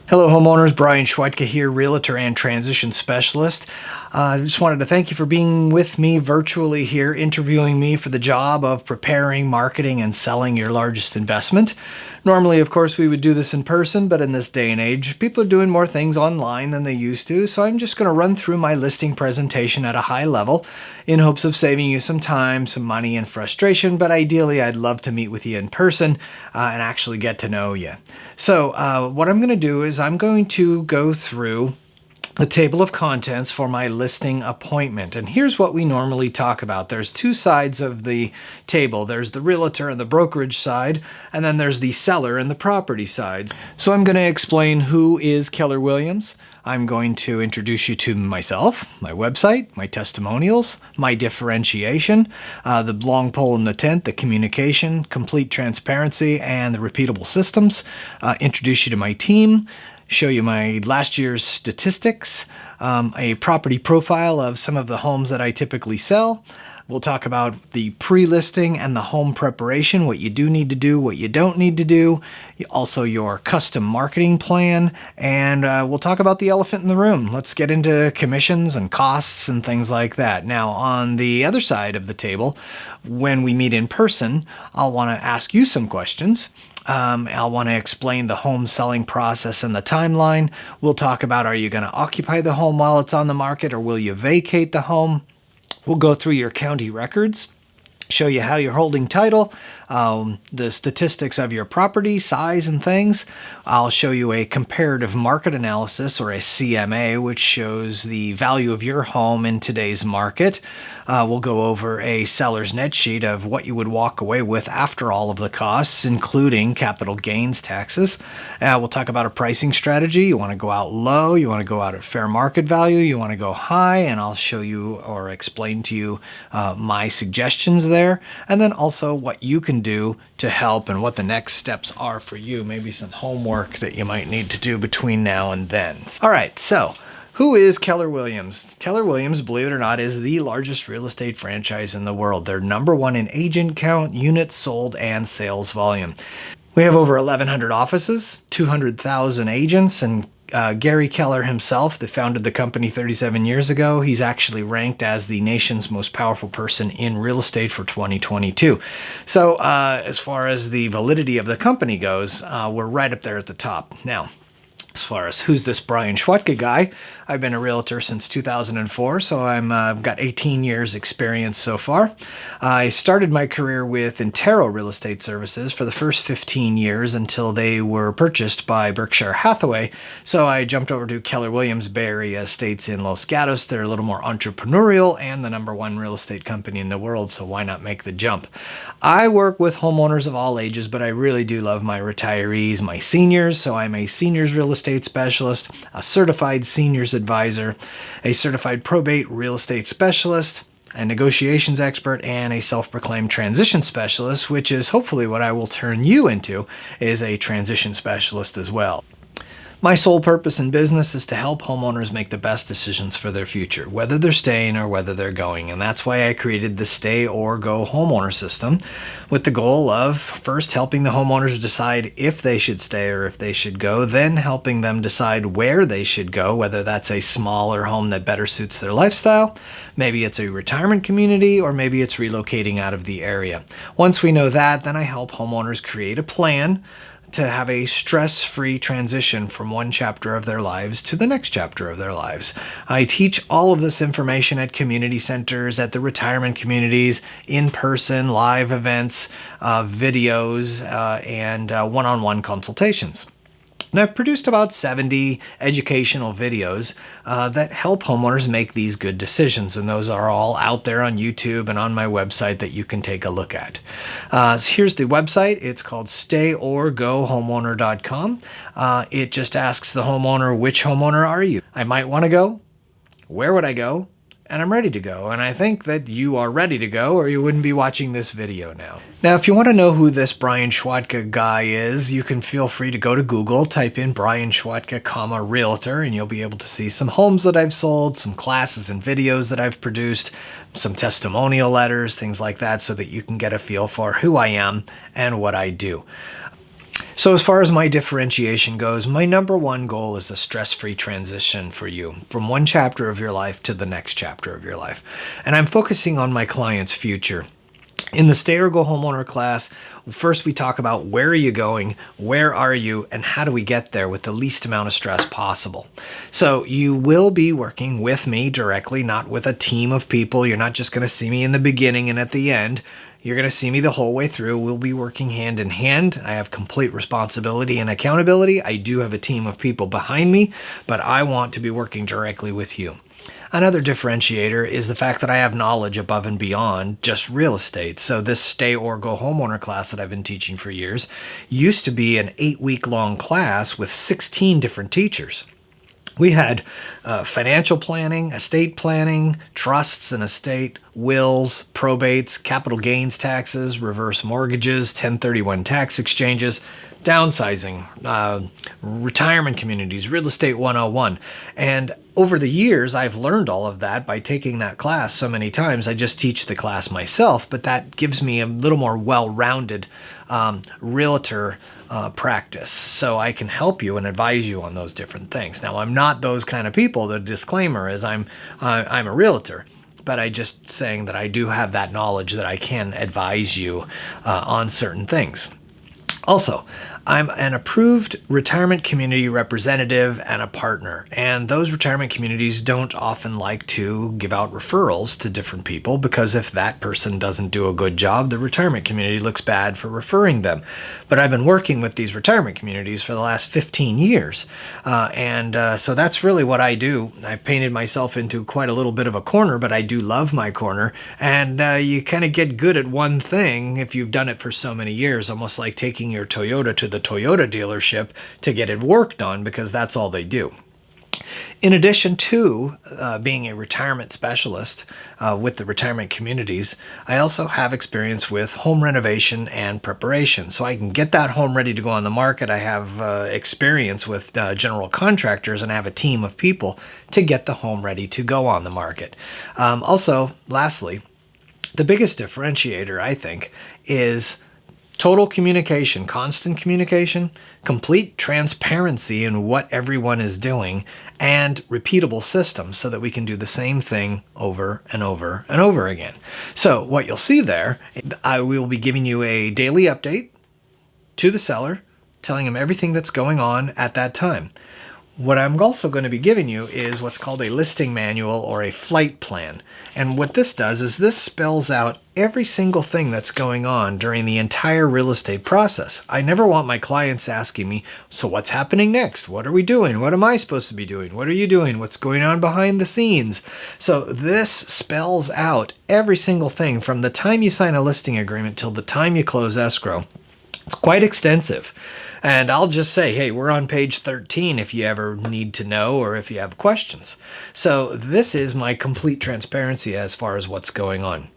Hello homeowners, Brian Schwatka here, Realtor and Transition Specialist. I just wanted to thank you for being with me virtually here, interviewing me for the job of preparing, marketing, and selling your largest investment. Normally, of course, we would do this in person, but in this day and age, people are doing more things online than they used to, so I'm just going to run through my listing presentation at a high level in hopes of saving you some time, some money, and frustration, but ideally I'd love to meet with you in person and actually get to know you. So what I'm going to do is I'm going to go through the table of contents for my listing appointment. And here's what we normally talk about. There's two sides of the table. There's the realtor and the brokerage side, and then there's the seller and the property sides. So I'm going to explain who is Keller Williams. I'm going to introduce you to myself, my website, my testimonials, my differentiation, the long pole in the tent, the communication, complete transparency, and the repeatable systems. Introduce you to my team. Show you my last year's statistics, a property profile of some of the homes that I typically sell. We'll talk about the pre-listing and the home preparation, what you do need to do, what you don't need to do, also your custom marketing plan, and we'll talk about the elephant in the room. Let's get into commissions and costs and things like that. Now, on the other side of the table, when we meet in person, I'll want to ask you some questions. I'll want to explain the home selling process and the timeline. We'll talk about, are you going to occupy the home while it's on the market, or will you vacate the home? We'll go through your county records, show you how you're holding title, the statistics of your property, size and things. I'll show you a comparative market analysis, or a CMA, which shows the value of your home in today's market. We'll go over a seller's net sheet of what you would walk away with after all of the costs, including capital gains taxes. We'll talk about a pricing strategy. You want to go out low, you want to go out at fair market value, you want to go high, and I'll show you or explain to you my suggestions there, and then also what you can do to help and what the next steps are for you, maybe some homework that you might need to do between now and then. All right, so who is Keller Williams? Keller Williams, believe it or not, is the largest real estate franchise in the world. They're number one in agent count, units sold, and sales volume. We have over 1,100 offices, 200,000 agents, and Gary Keller himself, that founded the company 37 years ago, he's actually ranked as the nation's most powerful person in real estate for 2022. So as far as the validity of the company goes, we're right up there at the top. Now, as far as who's this Brian Schwatka guy, I've been a realtor since 2004, so I've got 18 years experience so far. I started my career with Intero Real Estate Services for the first 15 years until they were purchased by Berkshire Hathaway. So I jumped over to Keller Williams Bay Area Estates in Los Gatos. They're a little more entrepreneurial and the number one real estate company in the world, so why not make the jump? I work with homeowners of all ages, but I really do love my retirees, my seniors, so I'm a seniors real estate specialist, a certified seniors advisor, a certified probate real estate specialist, a negotiations expert, and a self-proclaimed transition specialist, which is hopefully what I will turn you into, is a transition specialist as well. My sole purpose in business is to help homeowners make the best decisions for their future, whether they're staying or whether they're going. And that's why I created the Stay or Go homeowner system, with the goal of first helping the homeowners decide if they should stay or if they should go, then helping them decide where they should go, whether that's a smaller home that better suits their lifestyle, maybe it's a retirement community, or maybe it's relocating out of the area. Once we know that, then I help homeowners create a plan to have a stress-free transition from one chapter of their lives to the next chapter of their lives. I teach all of this information at community centers, at the retirement communities, in person, live events, videos, and one-on-one consultations. And I've produced about 70 educational videos that help homeowners make these good decisions, and those are all out there on YouTube and on my website that you can take a look at. So here's the website. It's called stayorgohomeowner.com. It just asks the homeowner, which homeowner are you? I might want to go. Where would I go? And I'm ready to go. And I think that you are ready to go, or you wouldn't be watching this video now. Now, if you want to know who this Brian Schwatka guy is, you can feel free to go to Google, type in Brian Schwatka, Realtor, and you'll be able to see some homes that I've sold, some classes and videos that I've produced, some testimonial letters, things like that, so that you can get a feel for who I am and what I do. So as far as my differentiation goes, my number one goal is a stress-free transition for you from one chapter of your life to the next chapter of your life. And I'm focusing on my client's future. In the Stay or Go Homeowner class, first we talk about where are you going, where are you, and how do we get there with the least amount of stress possible. So you will be working with me directly, not with a team of people. You're not just going to see me in the beginning and at the end. You're going to see me the whole way through. We'll be working hand in hand. I have complete responsibility and accountability. I do have a team of people behind me, but I want to be working directly with you. Another differentiator is the fact that I have knowledge above and beyond just real estate. So this Stay or Go Homeowner class that I've been teaching for years used to be an 8-week-long class with 16 different teachers. We had financial planning, estate planning, trusts and estate, wills, probates, capital gains taxes, reverse mortgages, 1031 tax exchanges, downsizing, retirement communities, real estate 101. And over the years, I've learned all of that by taking that class so many times. I just teach the class myself, but that gives me a little more well-rounded realtor practice, so I can help you and advise you on those different things. Now, I'm not those kind of people. The disclaimer is I'm a realtor, but I just saying that I do have that knowledge that I can advise you on certain things. Also, I'm an approved retirement community representative and a partner, and those retirement communities don't often like to give out referrals to different people because if that person doesn't do a good job, the retirement community looks bad for referring them. But I've been working with these retirement communities for the last 15 years, so that's really what I do. I've painted myself into quite a little bit of a corner, but I do love my corner, and you kind of get good at one thing if you've done it for so many years, almost like taking your Toyota to the Toyota dealership to get it worked on because that's all they do. In addition to being a retirement specialist with the retirement communities, I also have experience with home renovation and preparation. So I can get that home ready to go on the market. I have experience with general contractors and I have a team of people to get the home ready to go on the market. Also, lastly, the biggest differentiator, I think, is total communication, constant communication, complete transparency in what everyone is doing, and repeatable systems so that we can do the same thing over and over and over again. So what you'll see there, I will be giving you a daily update to the seller, telling him everything that's going on at that time. What I'm also going to be giving you is what's called a listing manual or a flight plan. And what this does is this spells out every single thing that's going on during the entire real estate process. I never want my clients asking me, so what's happening next? What are we doing? What am I supposed to be doing? What are you doing? What's going on behind the scenes? So this spells out every single thing from the time you sign a listing agreement till the time you close escrow. It's quite extensive. And I'll just say, hey, we're on page 13 if you ever need to know or if you have questions. So this is my complete transparency as far as what's going on.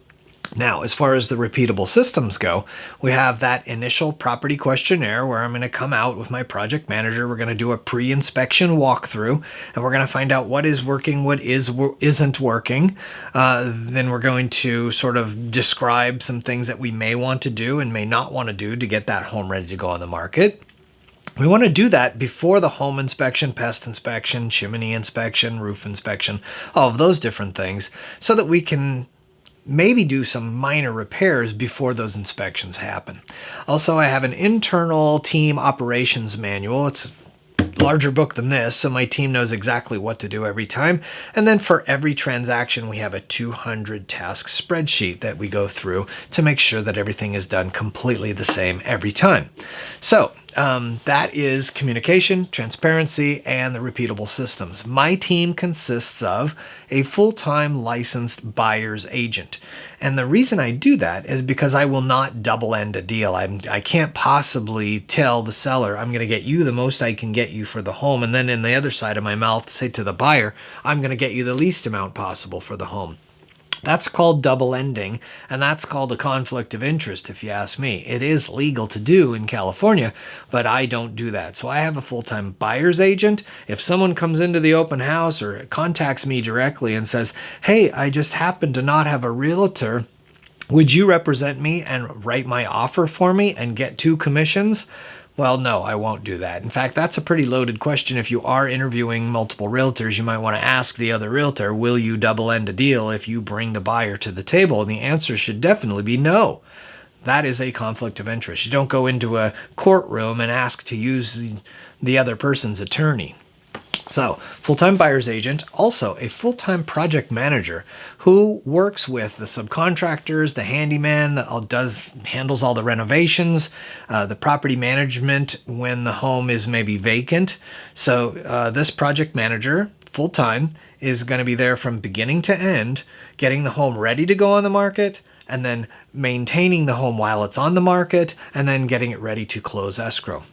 Now, as far as the repeatable systems go, we have that initial property questionnaire where I'm going to come out with my project manager. We're going to do a pre-inspection walkthrough, and we're going to find out what is working, what isn't working. Then we're going to sort of describe some things that we may want to do and may not want to do to get that home ready to go on the market. We want to do that before the home inspection, pest inspection, chimney inspection, roof inspection, all of those different things, so that we can maybe do some minor repairs before those inspections happen. Also, I have an internal team operations manual. It's a larger book than this, so my team knows exactly what to do every time. And then for every transaction, we have a 200 task spreadsheet that we go through to make sure that everything is done completely the same every time. So that is communication, transparency, and the repeatable systems. My team consists of a full-time licensed buyer's agent. And the reason I do that is because I will not double-end a deal. I can't possibly tell the seller, I'm going to get you the most I can get you for the home, and then in the other side of my mouth say to the buyer, I'm going to get you the least amount possible for the home. That's called double ending, and that's called a conflict of interest, if you ask me. It is legal to do in California, but I don't do that. So I have a full-time buyer's agent. If someone comes into the open house or contacts me directly and says, hey, I just happen to not have a realtor, would you represent me and write my offer for me and get 2 commissions? Well, no, I won't do that. In fact, that's a pretty loaded question. If you are interviewing multiple realtors, you might want to ask the other realtor, will you double end a deal if you bring the buyer to the table? And the answer should definitely be no. That is a conflict of interest. You don't go into a courtroom and ask to use the other person's attorney. So, full-time buyer's agent, also a full-time project manager who works with the subcontractors, the handyman that handles all the renovations, the property management when the home is maybe vacant. So this project manager, full-time, is going to be there from beginning to end, getting the home ready to go on the market, and then maintaining the home while it's on the market, and then getting it ready to close escrow.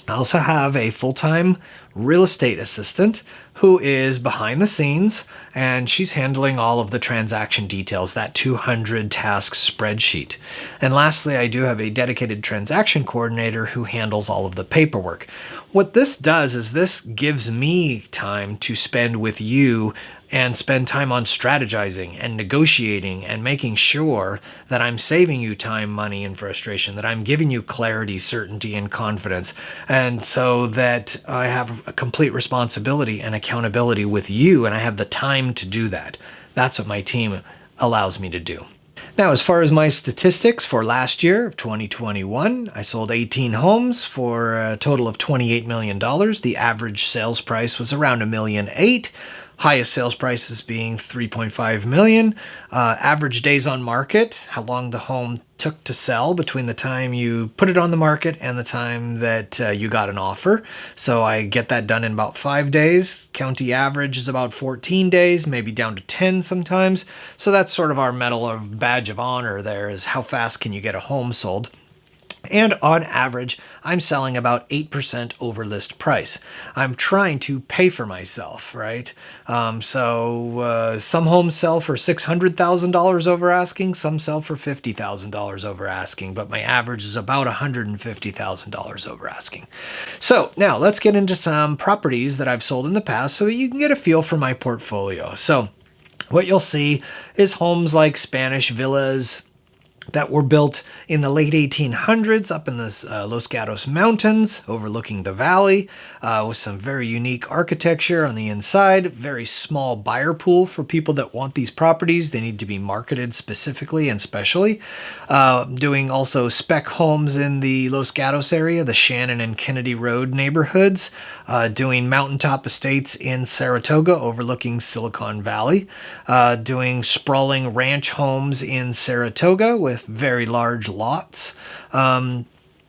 I also have a full-time real estate assistant who is behind the scenes, and she's handling all of the transaction details, that 200 task spreadsheet. And lastly, I do have a dedicated transaction coordinator who handles all of the paperwork. What this does is this gives me time to spend with you and spend time on strategizing and negotiating and making sure that I'm saving you time, money, and frustration, that I'm giving you clarity, certainty, and confidence, and so that I have a complete responsibility and accountability with you, and I have the time to do that. That's what my team allows me to do. Now, as far as my statistics for last year of 2021, I sold 18 homes for a total of $28 million. The average sales price was around $1.8 million. Highest sales prices being $3.5 million. Average days on market, how long the home took to sell between the time you put it on the market and the time that you got an offer. So I get that done in about 5 days. County average is about 14 days, maybe down to 10 sometimes. So that's sort of our medal or badge of honor there, is how fast can you get a home sold. And on average, I'm selling about 8% over list price. I'm trying to pay for myself, right? Some homes sell for $600,000 over asking, some sell for $50,000 over asking, but my average is about $150,000 over asking. So now let's get into some properties that I've sold in the past so that you can get a feel for my portfolio. So what you'll see is homes like Spanish villas that were built in the late 1800s up in the Los Gatos mountains overlooking the valley, with some very unique architecture on the inside, very small buyer pool for people that want these properties. They need to be marketed specifically and specially. Doing also spec homes in the Los Gatos area, the Shannon and Kennedy Road neighborhoods, doing mountaintop estates in Saratoga overlooking Silicon Valley, doing sprawling ranch homes in Saratoga with very large lots,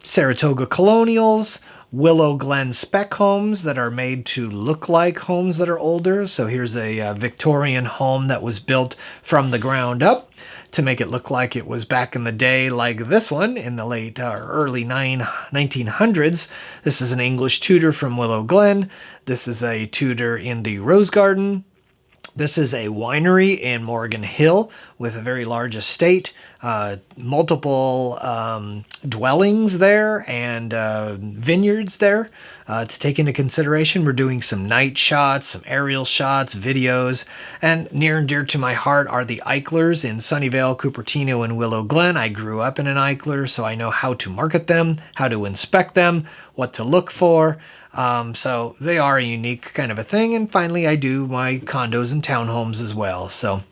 Saratoga colonials, Willow Glen spec homes that are made to look like homes that are older. So here's a Victorian home that was built from the ground up to make it look like it was back in the day, like this one in the late early 1900s. This is an English Tudor from Willow Glen. This is a Tudor in the Rose Garden. This is a winery in Morgan Hill with a very large estate, multiple dwellings there and vineyards there. To take into consideration, we're doing some night shots, some aerial shots, videos, and near and dear to my heart are the Eichlers in Sunnyvale, Cupertino, and Willow Glen. I grew up in an Eichler, so I know how to market them, how to inspect them, what to look for. So they are a unique kind of a thing. And finally, I do my condos and townhomes as well. So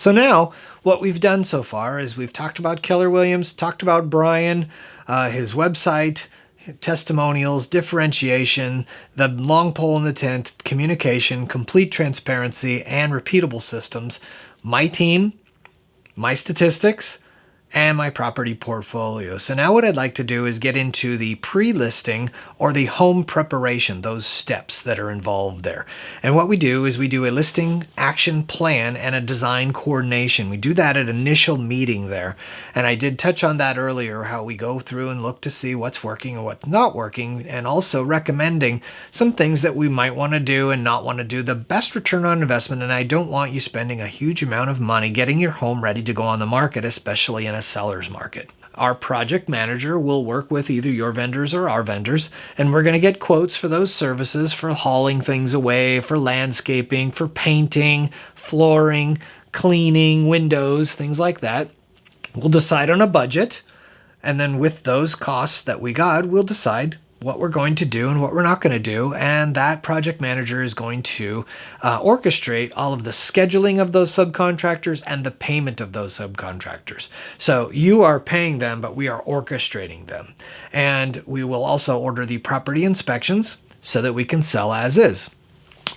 now what we've done so far is we've talked about Keller Williams, talked about Brian, his website, testimonials, differentiation, the long pole in the tent, communication, complete transparency, and repeatable systems, my team, my statistics, and my property portfolio. So now what I'd like to do is get into the pre-listing or the home preparation, those steps that are involved there. And what we do is we do a listing action plan and a design coordination. We do that at initial meeting there. And I did touch on that earlier, how we go through and look to see what's working and what's not working, and also recommending some things that we might want to do and not want to do. The best return on investment, and I don't want you spending a huge amount of money getting your home ready to go on the market, especially in a seller's market. Our project manager will work with either your vendors or our vendors, and we're going to get quotes for those services, for hauling things away, for landscaping, for painting, flooring, cleaning, windows, things like that. We'll decide on a budget, And then with those costs that we got, we'll decide what we're going to do and what we're not going to do. And that project manager is going to orchestrate all of the scheduling of those subcontractors and the payment of those subcontractors. So you are paying them, but we are orchestrating them. And we will also order the property inspections so that we can sell as is.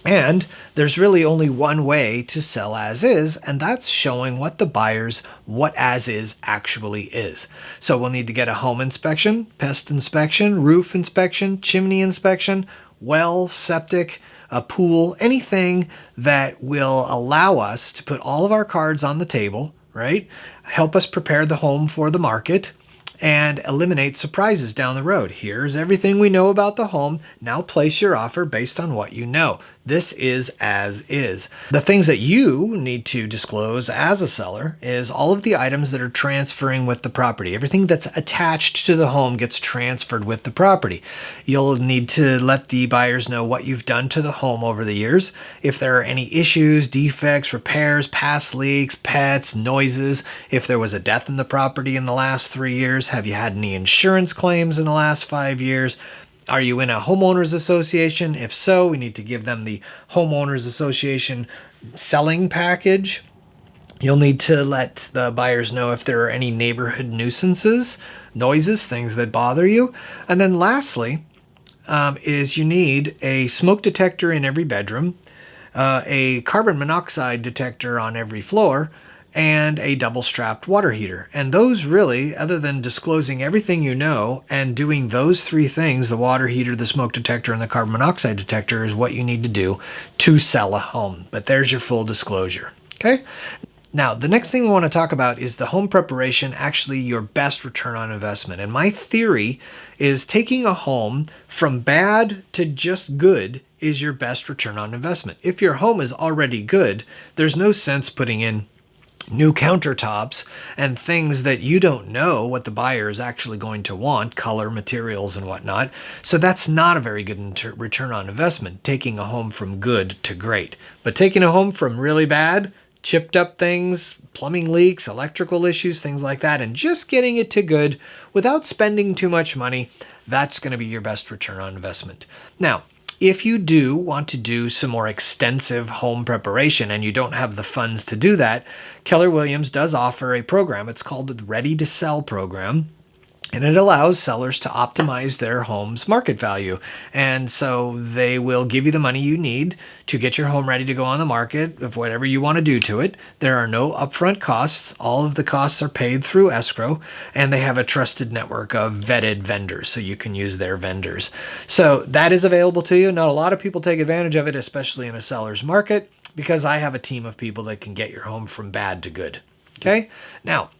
And there's really only one way to sell as is, and that's showing what the buyers what as is actually is. So we'll need to get a home inspection, pest inspection, roof inspection, chimney inspection, well, septic, a pool, anything that will allow us to put all of our cards on the table, right? Help us prepare the home for the market and eliminate surprises down the road. Here's everything we know about the home. Now place your offer based on what you know. This is as is. The things that you need to disclose as a seller is all of the items that are transferring with the property. Everything that's attached to the home gets transferred with the property. You'll need to let the buyers know what you've done to the home over the years. If there are any issues, defects, repairs, past leaks, pets, noises, if there was a death in the property in the last 3 years, have you had any insurance claims in the last 5 years? Are you in a homeowners association? If so, we need to give them the homeowners association selling package. You'll need to let the buyers know if there are any neighborhood nuisances, noises, things that bother you. And then lastly, is you need a smoke detector in every bedroom, a carbon monoxide detector on every floor, and a double-strapped water heater. And those really, other than disclosing everything you know and doing those 3 things, the water heater, the smoke detector, and the carbon monoxide detector, is what you need to do to sell a home. But there's your full disclosure, okay? Now, the next thing we want to talk about is the home preparation, actually your best return on investment. And my theory is taking a home from bad to just good is your best return on investment. If your home is already good, there's no sense putting in new countertops and things that you don't know what the buyer is actually going to want, color, materials, and whatnot. So that's not a very good return on investment, taking a home from good to great. But taking a home from really bad, chipped up things, plumbing leaks, electrical issues, things like that, and just getting it to good without spending too much money, that's going to be your best return on investment. Now, if you do want to do some more extensive home preparation and you don't have the funds to do that, Keller Williams does offer a program. It's called the Ready to Sell program. And it allows sellers to optimize their home's market value. And so they will give you the money you need to get your home ready to go on the market of whatever you want to do to it. There are no upfront costs. All of the costs are paid through escrow, and they have a trusted network of vetted vendors, so you can use their vendors. So that is available to you. Not a lot of people take advantage of it, especially in a seller's market, because I have a team of people that can get your home from bad to good. Okay? Now,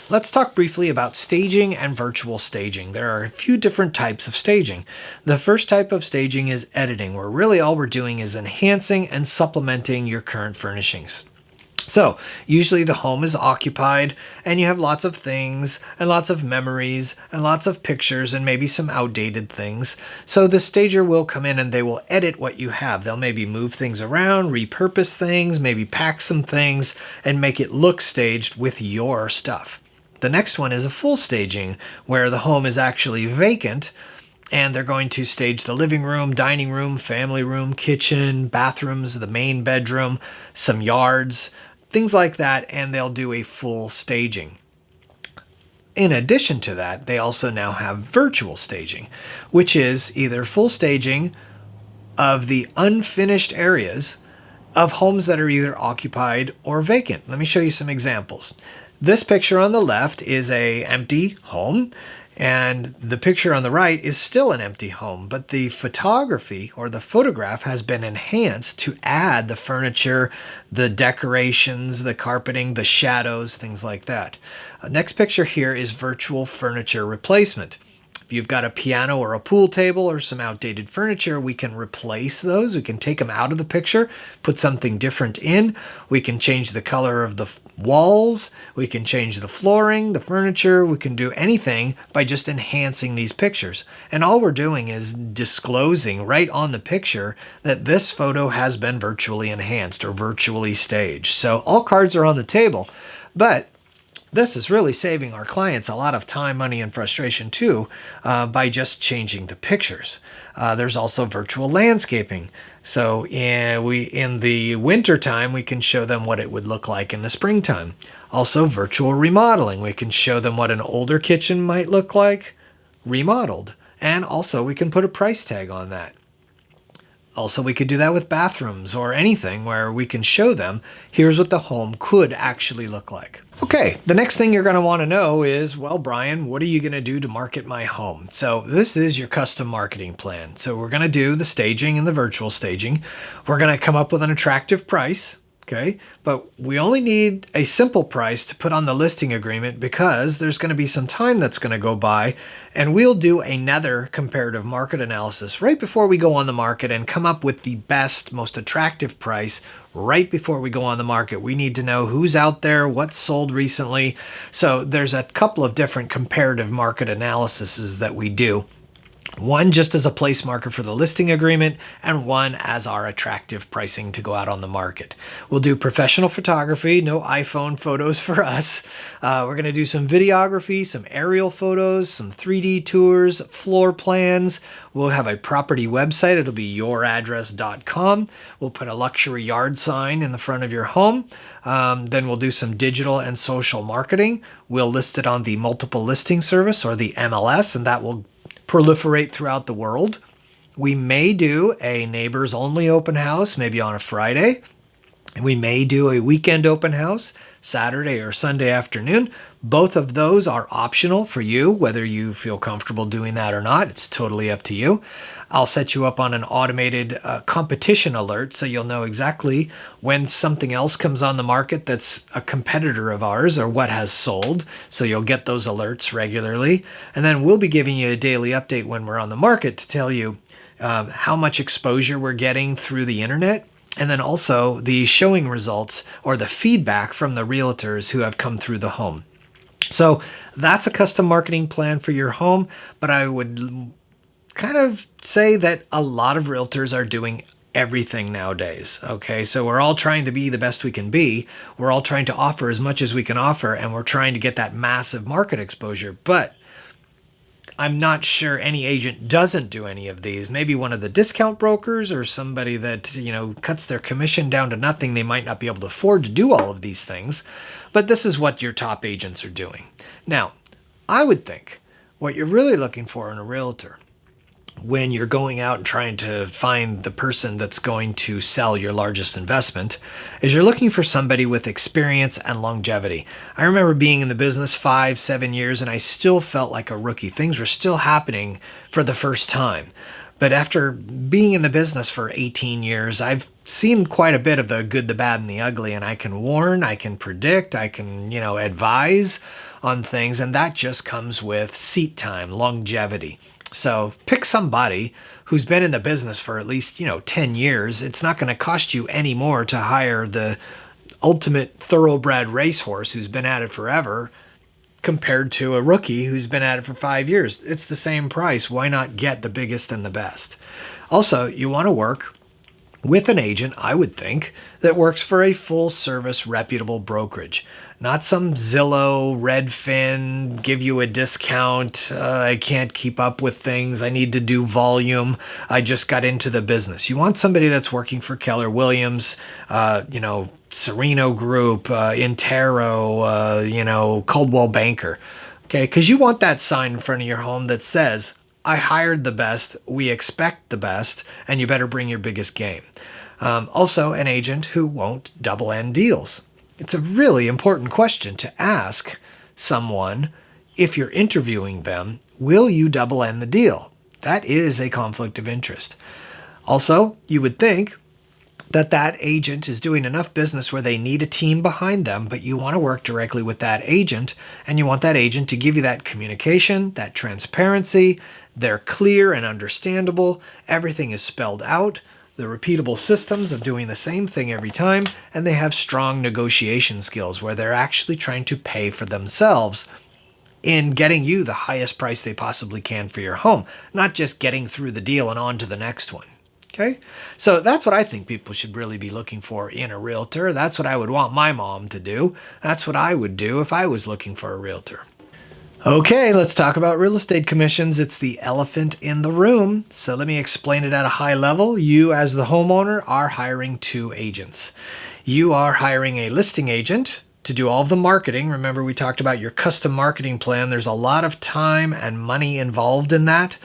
let's talk briefly about staging and virtual staging. There are a few different types of staging. The first type of staging is editing, where really all we're doing is enhancing and supplementing your current furnishings. So usually the home is occupied and you have lots of things and lots of memories and lots of pictures and maybe some outdated things. So the stager will come in and they will edit what you have. They'll maybe move things around, repurpose things, maybe pack some things and make it look staged with your stuff. The next one is a full staging, where the home is actually vacant and they're going to stage the living room, dining room, family room, kitchen, bathrooms, the main bedroom, some yards, things like that, and they'll do a full staging. In addition to that, they also now have virtual staging, which is either full staging of the unfinished areas of homes that are either occupied or vacant. Let me show you some examples. This picture on the left is an empty home, and the picture on the right is still an empty home, but the photography or the photograph has been enhanced to add the furniture, the decorations, the carpeting, the shadows, things like that. Next picture here is virtual furniture replacement. If you've got a piano or a pool table or some outdated furniture, we can replace those. We can take them out of the picture, put something different in. We can change the color of the walls. We can change the flooring, the furniture. We can do anything by just enhancing these pictures. And all we're doing is disclosing right on the picture that this photo has been virtually enhanced or virtually staged. So all cards are on the table, but This is really saving our clients a lot of time, money, and frustration too, by just changing the pictures. There's also virtual landscaping. So in the winter time, we can show them what it would look like in the springtime. Also virtual remodeling. We can show them what an older kitchen might look like remodeled. And also we can put a price tag on that. Also, we could do that with bathrooms or anything where we can show them, here's what the home could actually look like. Okay, the next thing you're going to want to know is, well, Brian, what are you going to do to market my home? So this is your custom marketing plan. So we're going to do the staging and the virtual staging. We're going to come up with an attractive price. Okay, but we only need a simple price to put on the listing agreement because there's going to be some time that's going to go by, and we'll do another comparative market analysis right before we go on the market and come up with the best, most attractive price right before we go on the market. We need to know who's out there, what's sold recently. So there's a couple of different comparative market analyses that we do. One just as a place marker for the listing agreement, and one as our attractive pricing to go out on the market. We'll do professional photography, no iPhone photos for us. We're going to do some videography, some aerial photos, some 3D tours, floor plans. We'll have a property website. It'll be youraddress.com. We'll put a luxury yard sign in the front of your home. Then we'll do some digital and social marketing. We'll list it on the multiple listing service or the MLS, and that will proliferate throughout the world. We may do a neighbors only open house, maybe on a Friday. We may do a weekend open house, Saturday or Sunday afternoon. Both of those are optional for you, whether you feel comfortable doing that or not. It's totally up to you. I'll set you up on an automated competition alert so you'll know exactly when something else comes on the market that's a competitor of ours or what has sold. So you'll get those alerts regularly. And then we'll be giving you a daily update when we're on the market to tell you how much exposure we're getting through the internet. And then also the showing results or the feedback from the realtors who have come through the home. So that's a custom marketing plan for your home, but I would kind of say that a lot of realtors are doing everything nowadays. Okay, so we're all trying to be the best we can be. We're all trying to offer as much as we can offer, and we're trying to get that massive market exposure. But I'm not sure any agent doesn't do any of these. Maybe one of the discount brokers or somebody that, cuts their commission down to nothing. They might not be able to afford to do all of these things, but this is what your top agents are doing. Now, I would think what you're really looking for in a realtor when you're going out and trying to find the person that's going to sell your largest investment is you're looking for somebody with experience and longevity. I remember being in the business 5-7 years and I still felt like a rookie. Things were still happening for the first time. But after being in the business for 18 years, I've seen quite a bit of the good, the bad, and the ugly, and I can warn, I can predict, I can, advise on things, and that just comes with seat time, longevity. So pick somebody who's been in the business for at least, 10 years. It's not going to cost you any more to hire the ultimate thoroughbred racehorse who's been at it forever compared to a rookie who's been at it for 5 years. It's the same price. Why not get the biggest and the best? Also, you want to work with an agent, I would think, that works for a full-service, reputable brokerage. Not some Zillow, Redfin, give you a discount, I can't keep up with things, I need to do volume, I just got into the business. You want somebody that's working for Keller Williams, Sereno Group, Intero, Coldwell Banker. Okay, because you want that sign in front of your home that says, I hired the best, we expect the best, and you better bring your biggest game. Also, an agent who won't double end deals. It's a really important question to ask someone if you're interviewing them, will you double end the deal? That is a conflict of interest. Also, you would think that agent is doing enough business where they need a team behind them, but you want to work directly with that agent, and you want that agent to give you that communication, that transparency. They're clear and understandable. Everything is spelled out. The repeatable systems of doing the same thing every time, and they have strong negotiation skills where they're actually trying to pay for themselves in getting you the highest price they possibly can for your home, not just getting through the deal and on to the next one. Okay, so that's what I think people should really be looking for in a realtor. That's what I would want my mom to do. That's what I would do if I was looking for a realtor. Okay, let's talk about real estate commissions. It's the elephant in the room. So let me explain it at a high level. You, as the homeowner, are hiring two agents. You are hiring a listing agent to do all of the marketing. Remember, we talked about your custom marketing plan. There's a lot of time and money involved in that.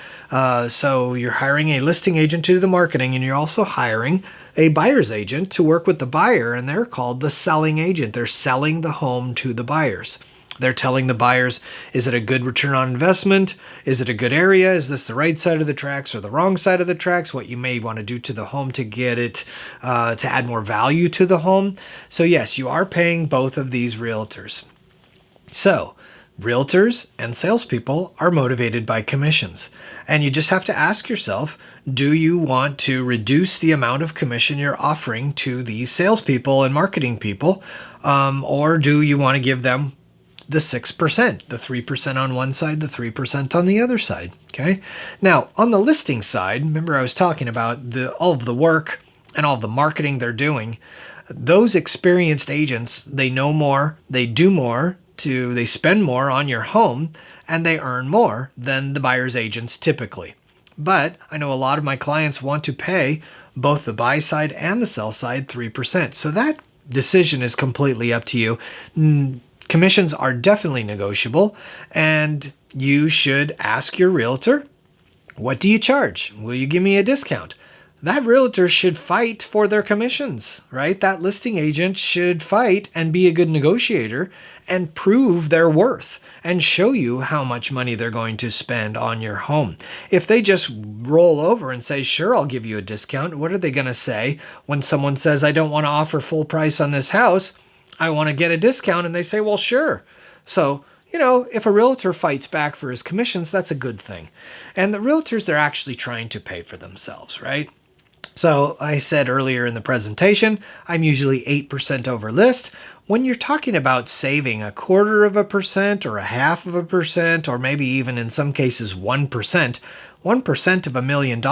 So you're hiring a listing agent to do the marketing, and you're also hiring a buyer's agent to work with the buyer, and they're called the selling agent. They're selling the home to the buyers. They're telling the buyers, is it a good return on investment? Is it a good area? Is this the right side of the tracks or the wrong side of the tracks? What you may want to do to the home to get it, to add more value to the home. So yes, you are paying both of these realtors. So realtors and salespeople are motivated by commissions. And you just have to ask yourself, do you want to reduce the amount of commission you're offering to these salespeople and marketing people? Or do you want to give them the 6%, the 3% on one side, the 3% on the other side, okay? Now, on the listing side, remember I was talking about all of the work and all of the marketing they're doing. Those experienced agents, they know more, they do more, they spend more on your home, and they earn more than the buyer's agents typically. But I know a lot of my clients want to pay both the buy side and the sell side 3%. So that decision is completely up to you. Commissions are definitely negotiable, and you should ask your realtor, what do you charge? Will you give me a discount? That realtor should fight for their commissions, right? That listing agent should fight and be a good negotiator and prove their worth and show you how much money they're going to spend on your home. If they just roll over and say, sure, I'll give you a discount, what are they going to say when someone says, I don't want to offer full price on this house, I want to get a discount, and they say, well, sure. So, if a realtor fights back for his commissions, that's a good thing. And the realtors, they're actually trying to pay for themselves, right? So I said earlier in the presentation, I'm usually 8% over list. When you're talking about saving 1/4% or 1/2%, or maybe even in some cases 1%, 1% of $1 million is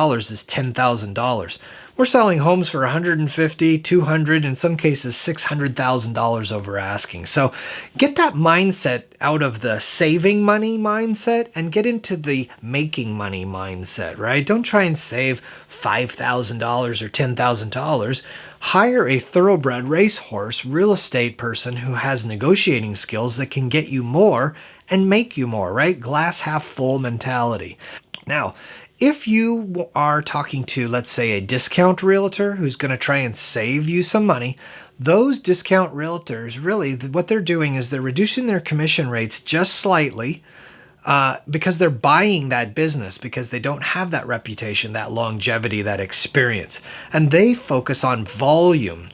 $10,000. We're selling homes for $150,000, $200,000, in some cases $600,000 over asking. So get that mindset out of the saving money mindset and get into the making money mindset, right? Don't try and save $5,000 or $10,000. Hire a thoroughbred racehorse real estate person who has negotiating skills that can get you more and make you more, right? Glass half full mentality. Now, if you are talking to, let's say, a discount realtor who's going to try and save you some money, those discount realtors, really, what they're doing is they're reducing their commission rates just slightly because they're buying that business because they don't have that reputation, that longevity, that experience. And they focus on volume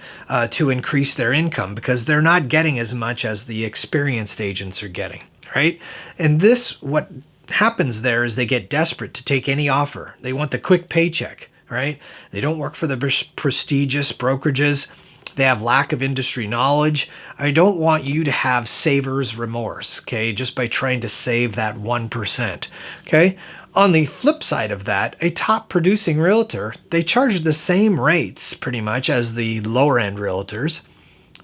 to increase their income because they're not getting as much as the experienced agents are getting, right? And what happens there is they get desperate to take any offer. They want the quick paycheck, right? They don't work for the prestigious brokerages. They have lack of industry knowledge. I don't want you to have saver's remorse, okay, just by trying to save that 1%, okay? On the flip side of that, a top producing realtor, they charge the same rates pretty much as the lower end realtors.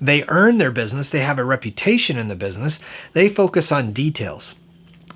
They earn their business. They have a reputation in the business. They focus on details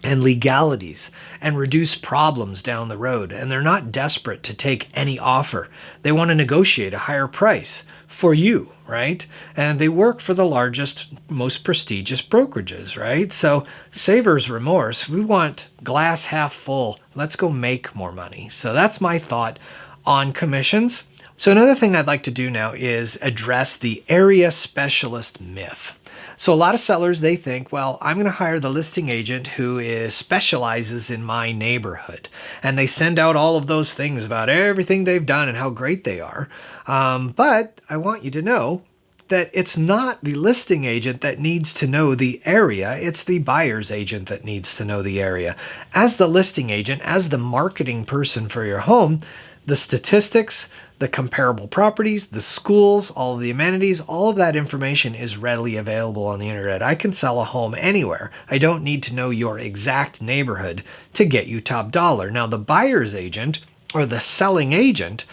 and legalities and reduce problems down the road. And they're not desperate to take any offer. They want to negotiate a higher price for you, right? And they work for the largest, most prestigious brokerages, right? So saver's remorse, we want glass half full. Let's go make more money. So that's my thought on commissions. So another thing I'd like to do now is address the area specialist myth. So a lot of sellers, they think, well, I'm going to hire the listing agent who specializes in my neighborhood. And they send out all of those things about everything they've done and how great they are. But I want you to know that it's not the listing agent that needs to know the area. It's the buyer's agent that needs to know the area. As the listing agent, as the marketing person for your home, the statistics, the comparable properties, the schools, all of the amenities, all of that information is readily available on the internet. I can sell a home anywhere. I don't need to know your exact neighborhood to get you top dollar. Now, the buyer's agent or the selling agent,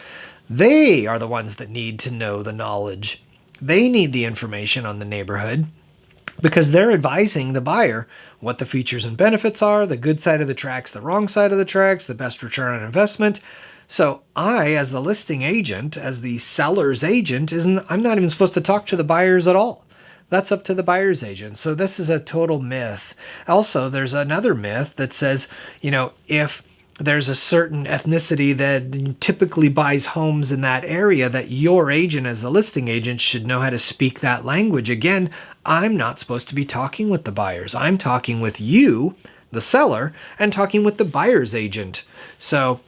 They are the ones that need to know the knowledge. They need the information on the neighborhood because they're advising the buyer what the features and benefits are, the good side of the tracks, the wrong side of the tracks, the best return on investment. So I, as the listing agent, as the seller's agent, I'm not even supposed to talk to the buyers at all. That's up to the buyer's agent. So this is a total myth. Also, there's another myth that says, if there's a certain ethnicity that typically buys homes in that area, that your agent as the listing agent should know how to speak that language. Again, I'm not supposed to be talking with the buyers. I'm talking with you, the seller, and talking with the buyer's agent. So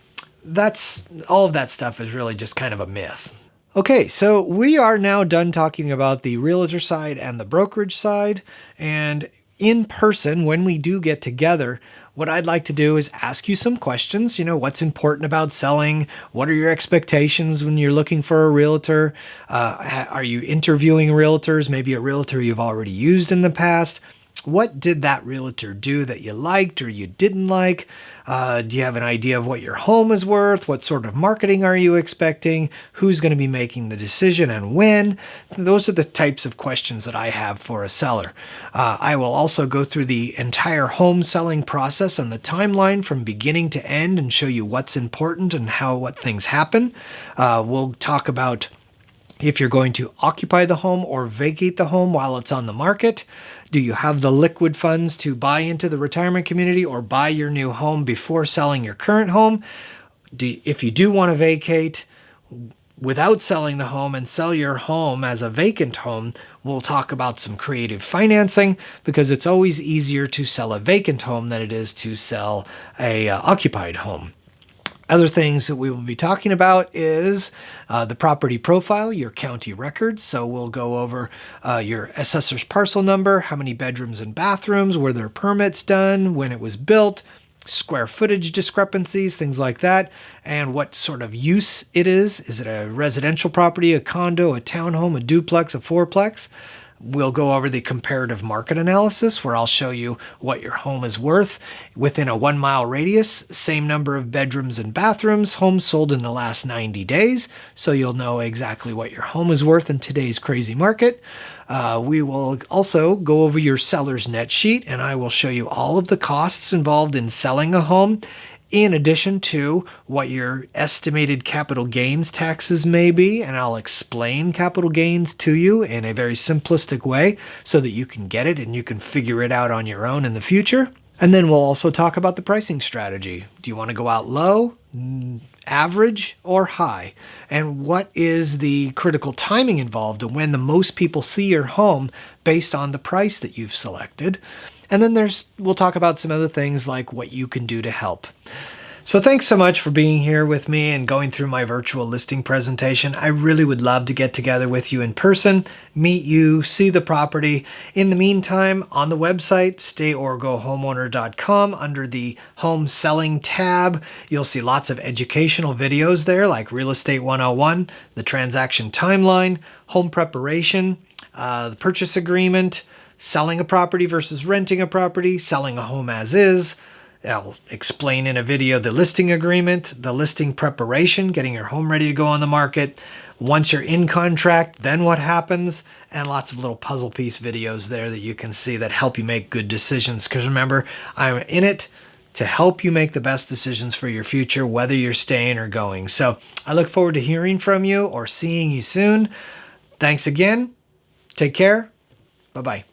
that's all of that stuff is really just kind of a myth. Okay, so we are now done talking about the realtor side and the brokerage side. And in person, when we do get together, what I'd like to do is ask you some questions. What's important about selling? What are your expectations when you're looking for a realtor? Are you interviewing realtors? Maybe a realtor you've already used in the past. What did that realtor do that you liked or you didn't like? Do you have an idea of what your home is worth? What sort of marketing are you expecting? Who's going to be making the decision and when? Those are the types of questions that I have for a seller. I will also go through the entire home selling process and the timeline from beginning to end and show you what's important and what things happen. We'll talk about if you're going to occupy the home or vacate the home while it's on the market. Do you have the liquid funds to buy into the retirement community or buy your new home before selling your current home? If you do want to vacate without selling the home and sell your home as a vacant home, we'll talk about some creative financing because it's always easier to sell a vacant home than it is to sell a occupied home. Other things that we will be talking about is the property profile, your county records. So we'll go over your assessor's parcel number, how many bedrooms and bathrooms, were there permits done, when it was built, square footage discrepancies, things like that, and what sort of use it is. Is it a residential property, a condo, a townhome, a duplex, a fourplex? We'll go over the comparative market analysis where I'll show you what your home is worth within a 1 mile radius, same number of bedrooms and bathrooms, homes sold in the last 90 days. So you'll know exactly what your home is worth in today's crazy market. We will also go over your seller's net sheet and I will show you all of the costs involved in selling a home, in addition to what your estimated capital gains taxes may be, and I'll explain capital gains to you in a very simplistic way so that you can get it and you can figure it out on your own in the future. And then we'll also talk about the pricing strategy. Do you want to go out low, average, or high? And what is the critical timing involved and when the most people see your home based on the price that you've selected? And then we'll talk about some other things like what you can do to help. So thanks so much for being here with me and going through my virtual listing presentation. I really would love to get together with you in person, meet you, see the property. In the meantime, on the website, stayorgohomeowner.com, under the Home Selling tab, you'll see lots of educational videos there like Real Estate 101, the transaction timeline, home preparation, the purchase agreement, selling a property versus renting a property, selling a home as is. I'll explain in a video the listing agreement, the listing preparation, getting your home ready to go on the market. Once you're in contract, then what happens? And lots of little puzzle piece videos there that you can see that help you make good decisions. Because remember, I'm in it to help you make the best decisions for your future, whether you're staying or going. So I look forward to hearing from you or seeing you soon. Thanks again. Take care. Bye-bye.